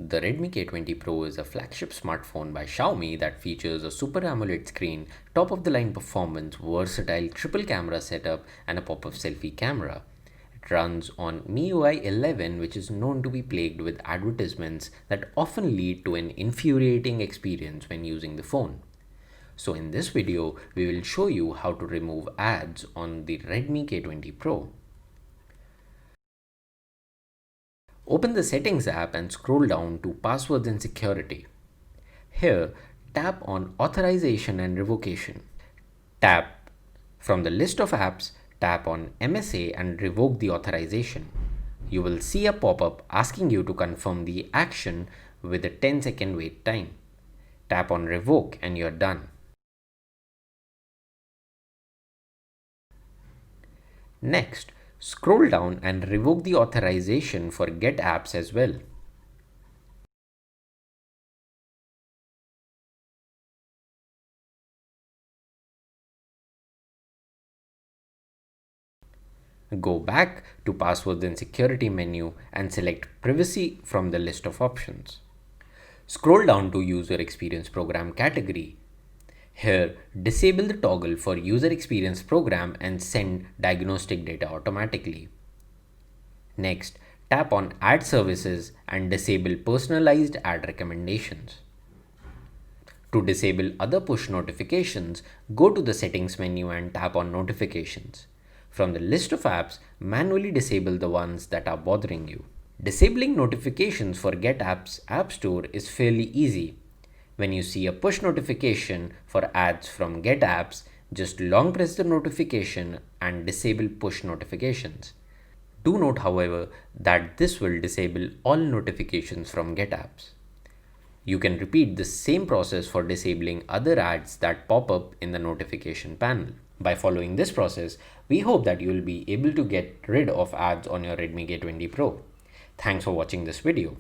The Redmi K20 Pro is a flagship smartphone by Xiaomi that features a Super AMOLED screen, top-of-the-line performance, versatile triple camera setup, and a pop-up selfie camera. It runs on MIUI 11, which is known to be plagued with advertisements that often lead to an infuriating experience when using the phone. So in this video, we will show you how to remove ads on the Redmi K20 Pro. Open the Settings app and scroll down to Passwords and Security. Here, tap on Authorization and Revocation. From the list of apps, tap on MSA and revoke the authorization. You will see a pop-up asking you to confirm the action with a 10-second wait time. Tap on Revoke and you're done. Next, scroll down and revoke the authorization for Get Apps as well. Go back to Passwords and Security menu and select Privacy from the list of options. Scroll down to User Experience Program category. Here, disable the toggle for User Experience Program and send diagnostic data automatically. Next, tap on Ad Services and disable Personalized Ad Recommendations. To disable other push notifications, go to the Settings menu and tap on Notifications. From the list of apps, manually disable the ones that are bothering you. Disabling notifications for Get Apps App Store is fairly easy. When you see a push notification for ads from Get Apps, just long press the notification and disable push notifications. Do note, however, that this will disable all notifications from Get Apps. You can repeat the same process for disabling other ads that pop up in the notification panel. By following this process, we hope that you will be able to get rid of ads on your Redmi K20 Pro. Thanks for watching this video.